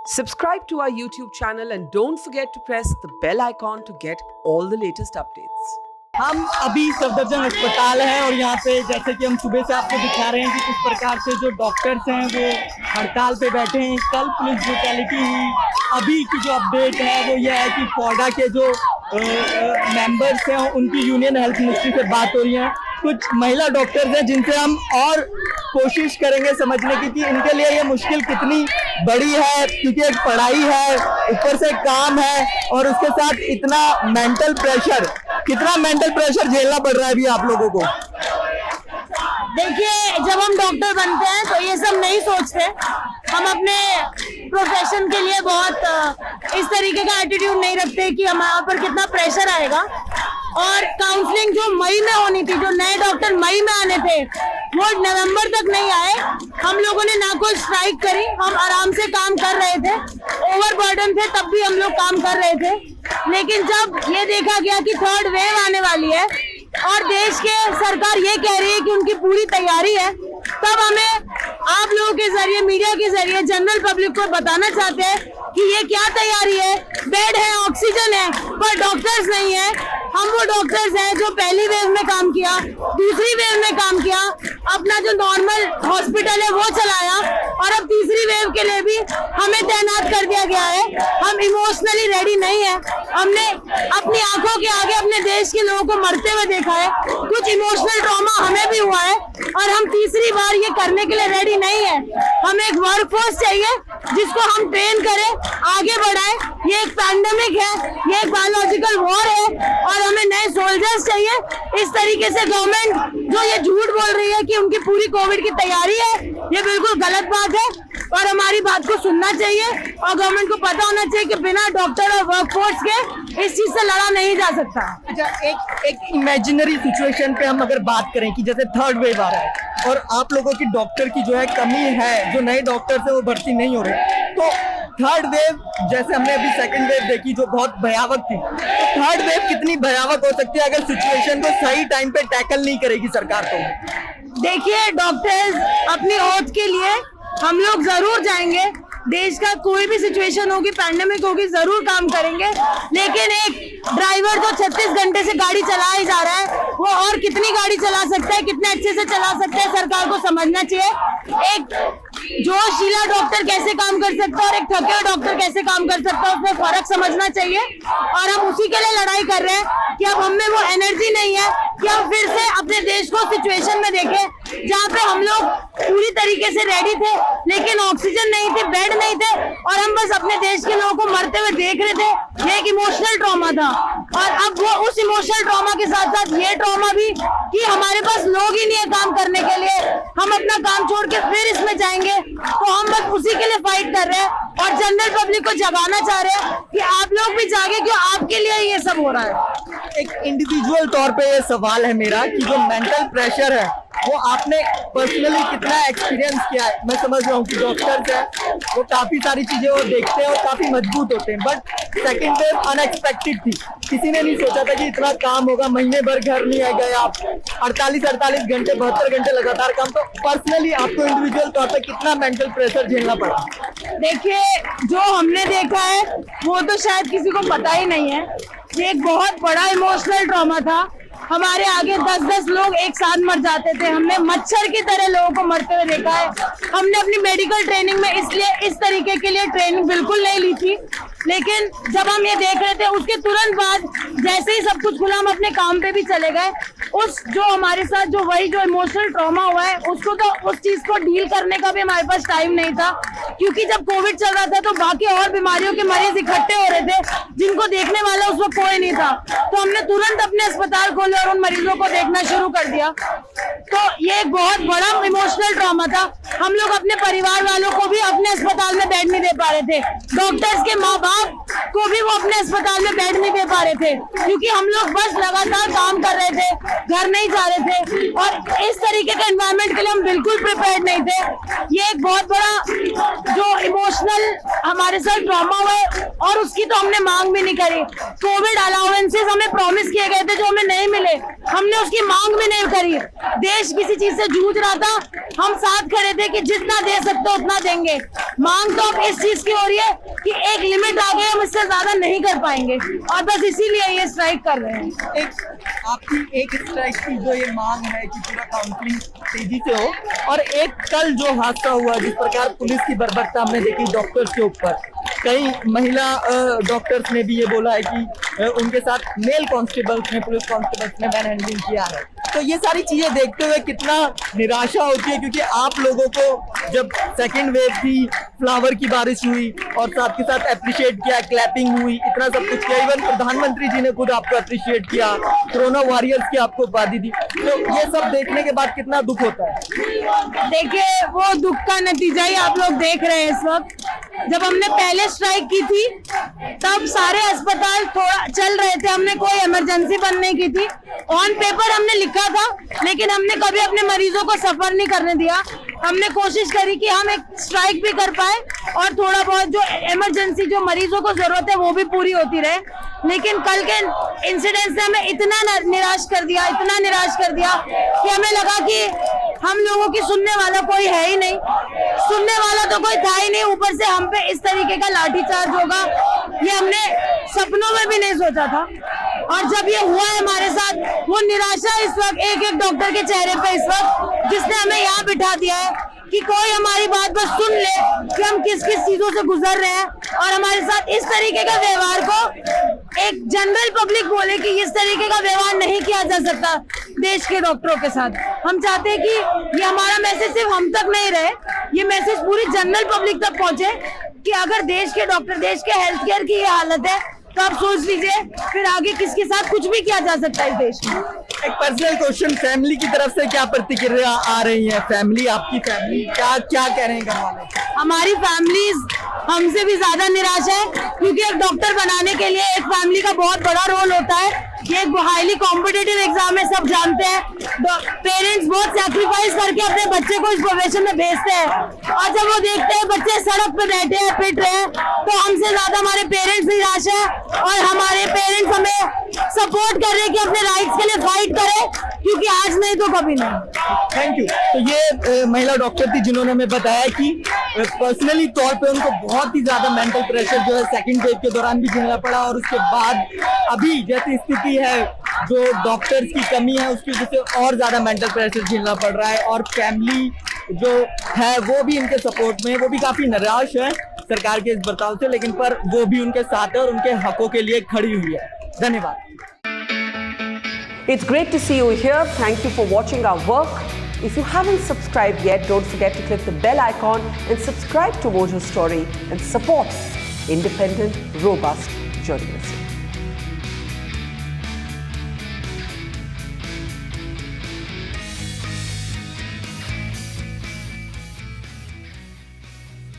Subscribe to our YouTube channel and don't forget to press the bell icon to get all the latest updates. हम अभी सफदरजंग अस्पताल हैं और यहाँ पे जैसे कि हम सुबह से आपको दिखा रहे हैं कि किस प्रकार से जो डॉक्टर्स हैं वो हड़ताल पे बैठे हैं। कल पुलिस ब्रूटैलिटी हुई, अभी की जो अपडेट है वो ये है कि फॉडा के जो मेंबर्स हैं उनकी यूनियन हेल्थ मिनिस्ट्री से बात हो रही है। कुछ महिला डॉक्टर्स हैं जिनसे हम और कोशिश करेंगे समझने की कि इनके लिए ये मुश्किल कितनी बड़ी है, क्योंकि एक पढ़ाई है, ऊपर से काम है और उसके साथ इतना मेंटल प्रेशर, कितना मेंटल प्रेशर झेलना पड़ रहा है अभी आप लोगों को। देखिए, जब हम डॉक्टर बनते हैं तो ये सब नहीं सोचते। हम अपने प्रोफेशन के लिए बहुत इस तरीके का एटीट्यूड नहीं रखते कि हमारे पर कितना प्रेशर आएगा। और काउंसलिंग जो मई में होनी थी, जो नए डॉक्टर मई में आने थे, वो नवंबर तक नहीं आए। हम लोगों ने ना कोई स्ट्राइक करी, हम आराम से काम कर रहे थे। ओवरबर्डन थे तब भी हम लोग काम कर रहे थे। लेकिन जब ये देखा गया कि थर्ड वेव आने वाली है और देश के सरकार ये कह रही है कि उनकी पूरी तैयारी है, तब हमें आप लोगों के जरिए, मीडिया के जरिए जनरल पब्लिक को बताना चाहते हैं कि ये क्या तैयारी है। बेड है, ऑक्सीजन है, पर डॉक्टर्स नहीं है। हम वो डॉक्टर्स हैं जो पहली वेव में काम किया, दूसरी वेव में काम किया, अपना जो नॉर्मल हॉस्पिटल है वो चलाया और अब तीसरी वेव के लिए भी हमें तैनात कर दिया गया है। हम इमोशनली रेडी नहीं है। हमने अपनी आंखों के आगे अपने देश के लोगों को मरते हुए देखा है। कुछ इमोशनल ट्रॉमा हमें भी हुआ है और हम तीसरी बार ये करने के लिए रेडी नहीं है। हमें एक वर्कफोर्स चाहिए जिसको हम ट्रेन करें, आगे बढ़ाएं। ये एक पैंडेमिक है, ये एक बायोलॉजिकल वॉर है और हमें नए सोल्जर्स चाहिए। इस तरीके से गवर्नमेंट जो ये झूठ बोल रही है कि उनकी पूरी कोविड की तैयारी है, ये बिल्कुल गलत बात है और हमारी बात को सुनना चाहिए और गवर्नमेंट को पता होना चाहिए कि बिना डॉक्टर और वर्कफोर्स के इस चीज से लड़ा नहीं जा सकता। अच्छा, एक इमेजिनरी सिचुएशन पे हम अगर बात करें कि जैसे थर्ड वेव आ रहा है और आप लोगों की डॉक्टर की जो है कमी है, जो नए डॉक्टर्स है वो भर्ती नहीं हो रहे, तो थर्ड वेव जैसे हमने अभी सेकंड वेव देखी जो बहुत भयावह थी, तो थर्ड वेव कितनी भयावह हो सकती है अगर सिचुएशन को सही टाइम पे टैकल नहीं करेगी सरकार। तो देखिए, डॉक्टर्स अपनी ओथ के लिए हम लोग जरूर जाएंगे। देश का कोई भी सिचुएशन होगी, पैंडेमिक होगी, जरूर काम करेंगे। लेकिन एक ड्राइवर जो 36 घंटे से गाड़ी चला ही जा रहा है, वो और कितनी गाड़ी चला सकता है, कितने अच्छे से चला सकता है, सरकार को समझना चाहिए। एक जोशीला डॉक्टर कैसे काम कर सकता है और एक थके हुए डॉक्टर कैसे काम कर सकता है, उसमें फर्क समझना चाहिए। और हम उसी के लिए लड़ाई कर रहे हैं कि अब हम में वो एनर्जी नहीं है कि हम फिर से अपने देश को सिचुएशन में देखें जहाँ पे हम लोग पूरी तरीके से रेडी थे लेकिन ऑक्सीजन नहीं थे, बेड नहीं थे और हम बस अपने देश के लोगों को मरते हुए देख रहे थे। ये एक इमोशनल ट्रॉमा था और अब वो उस इमोशनल ट्रॉमा के साथ साथ ये ट्रॉमा भी कि हमारे पास लोग ही नहीं है काम करने के लिए। हम अपना काम छोड़ के फिर इसमें जाएंगे, तो हम बस उसी के लिए फाइट कर रहे हैं और जनरल पब्लिक को जगाना चाह रहे हैं कि आप लोग भी जागे कि आपके लिए ये सब हो रहा है। एक इंडिविजुअल तौर पे ये सवाल है मेरा कि जो मेंटल प्रेशर है वो आपने पर्सनली कितना एक्सपीरियंस किया है। मैं समझ रहा हूँ कि डॉक्टर्स हैं वो काफी सारी चीजें वो देखते हैं और काफी मजबूत होते हैं, बट सेकंड वेव अनएक्सपेक्टेड थी। किसी ने नहीं सोचा था कि इतना काम होगा, महीने भर घर नहीं आए गए आप, 48 घंटे 72 घंटे लगातार काम। तो पर्सनली आपको इंडिविजुअल तौर पे कितना मेंटल प्रेशर झेलना पड़ा? देखिए, जो हमने देखा है वो तो शायद किसी को पता ही नहीं है। ये एक बहुत बड़ा इमोशनल ट्रॉमा था। हमारे आगे 10-10 लोग एक साथ मर जाते थे। हमने मच्छर की तरह लोगों को मरते हुए देखा है। हमने अपनी मेडिकल ट्रेनिंग में इसलिए इस तरीके के लिए ट्रेनिंग बिल्कुल नहीं ली थी, लेकिन जब हम ये देख रहे थे उसके तुरंत बाद जैसे ही सब कुछ खुला हम अपने काम पे भी चले गए। उस जो हमारे साथ जो वही जो इमोशनल ट्रॉमा हुआ है उसको तो उस चीज को डील करने का भी हमारे पास टाइम नहीं था, क्योंकि जब कोविड चल रहा था तो बाकी और बीमारियों के मरीज इकट्ठे हो रहे थे जिनको देखने वाला उस वक्त कोई नहीं था। तो हमने तुरंत अपने अस्पताल खोले और उन मरीजों को देखना शुरू कर दिया। तो ये एक बहुत बड़ा इमोशनल ट्रॉमा था। हम लोग अपने परिवार वालों को भी अपने अस्पताल में बेड नहीं दे पा रहे थे, डॉक्टर्स के माँ बाप को भी वो अपने अस्पताल में बेड नहीं दे पा रहे थे, क्योंकि हम लोग बस लगातार काम कर रहे थे, घर नहीं जा रहे थे और इस तरीके का एनवायरनमेंट के लिए हम बिल्कुल प्रिपेयर्ड नहीं थे। ये एक बहुत बड़ा जो इमोशनल हमारे साथ ट्रॉमा हुआ है और उसकी तो हमने मांग भी नहीं करी। कोविड अलाउंसेस हमें प्रॉमिस किए गए थे जो हमें नहीं मिले, हमने उसकी मांग भी नहीं करी। देश किसी चीज से जूझ रहा था, हम साथ खड़े थे कि जितना दे सकते हो उतना देंगे। मांग तो अब इस चीज की हो रही है कि एक लिमिट आ गई, हम इससे ज्यादा नहीं कर पाएंगे और बस इसीलिए ये स्ट्राइक कर रहे हैं। आपकी एक स्ट्राइक की जो ये मांग है कि पूरा काउंसलिंग तेजी से हो, और एक कल जो हादसा हुआ जिस प्रकार पुलिस की बर्बरता हमने देखी डॉक्टर्स के ऊपर, कई महिला डॉक्टर्स ने भी ये बोला है कि उनके साथ मेल कांस्टेबल्स ने, पुलिस कांस्टेबल्स ने मैन हैंडलिंग किया है। तो ये सारी चीजें देखते हुए कितना निराशा होती है, क्योंकि आप लोगों को जब सेकेंड वेव थी, फ्लावर की बारिश हुई और साथ के साथ अप्रिशिएट किया, क्लैपिंग हुई, इतना सब कुछ किया, इवन प्रधानमंत्री जी ने खुद आपको अप्रिशिएट किया, कोरोना वॉरियर्स की आपको उपाधि दी, तो ये सब देखने के बाद कितना दुख होता है। देखिए वो दुख का नतीजा ही आप लोग देख रहे हैं इस वक्त। जब हमने पहले स्ट्राइक की थी तब सारे अस्पताल थोड़ा चल रहे थे, हमने कोई इमरजेंसी बंद नहीं की थी, ऑन पेपर हमने लिखा था, लेकिन हमने कभी अपने मरीजों को सफर नहीं करने दिया। हमने कोशिश करी कि हम एक स्ट्राइक भी कर पाए और थोड़ा बहुत जो इमरजेंसी जो मरीजों को जरूरत है वो भी पूरी होती रहे। लेकिन कल के इंसिडेंट ने हमें इतना निराश कर दिया, इतना निराश कर दिया कि हमें लगा कि हम लोगों की सुनने वाला कोई है ही नहीं, सुनने वाला तो कोई था ही नहीं। ऊपर से हम पे इस तरीके का लाठीचार्ज होगा ये हमने सपनों में भी नहीं सोचा था। और जब ये हुआ है हमारे साथ, वो निराशा इस वक्त एक एक डॉक्टर के चेहरे पे इस वक्त, जिसने हमें यहाँ बिठा दिया है कि कोई हमारी बात बस सुन ले कि हम किस किस चीजों से गुजर रहे हैं, और हमारे साथ इस तरीके का व्यवहार को एक जनरल पब्लिक बोले कि इस तरीके का व्यवहार नहीं किया जा सकता देश के डॉक्टरों के साथ। हम चाहते हैं कि ये हमारा मैसेज सिर्फ हम तक नहीं रहे, ये मैसेज पूरी जनरल पब्लिक तक पहुंचे कि अगर देश के डॉक्टर, देश के हेल्थ केयर की ये हालत है तो आप सोच लीजिए फिर आगे किसके साथ कुछ भी किया जा सकता है इस देश में। एक पर्सनल क्वेश्चन, फैमिली की तरफ से क्या प्रतिक्रिया आ रही है? फैमिली, आपकी फैमिली क्या क्या कह रहे हैं घर वाले? हमारी फैमिलीज हमसे भी ज्यादा निराश है, क्योंकि एक डॉक्टर बनाने के लिए एक फैमिली का बहुत बड़ा रोल होता है। ये एक हाईली कॉम्पिटिटिव एग्जाम है, सब जानते हैं। पेरेंट्स बहुत सैक्रिफाइस करके अपने बच्चे को इस प्रोफेशन में भेजते हैं, और जब वो देखते हैं बच्चे सड़क पे बैठे हैं, पिट रहे हैं, तो हमसे ज्यादा हमारे पेरेंट्स निराश है। और हमारे पेरेंट्स हमें सपोर्ट कर रहे हैं कि अपने राइट्स के लिए फाइट करें, क्योंकि आज नहीं तो कभी नहीं। Thank you. तो ये महिला डॉक्टर थी जिन्होंने हमें बताया कि पर्सनली तौर पे उनको बहुत ही ज्यादा मेंटल प्रेशर जो है सेकंड वेव के दौरान भी झेलना पड़ा, और उसके बाद अभी जैसी स्थिति है, जो डॉक्टर्स की कमी है उसकी वजह से और ज्यादा मेंटल प्रेशर झेलना पड़ रहा है। और फैमिली जो है वो भी इनके सपोर्ट में, वो भी काफी निराश है सरकार के इस बर्ताव से, लेकिन पर वो भी उनके साथ है और उनके हकों के लिए खड़ी हुई है। धन्यवाद। It's great to see you here. Thank you for watching our work. If you haven't subscribed yet, don't forget to click the bell icon and subscribe to Mojo Story and support independent, robust journalism.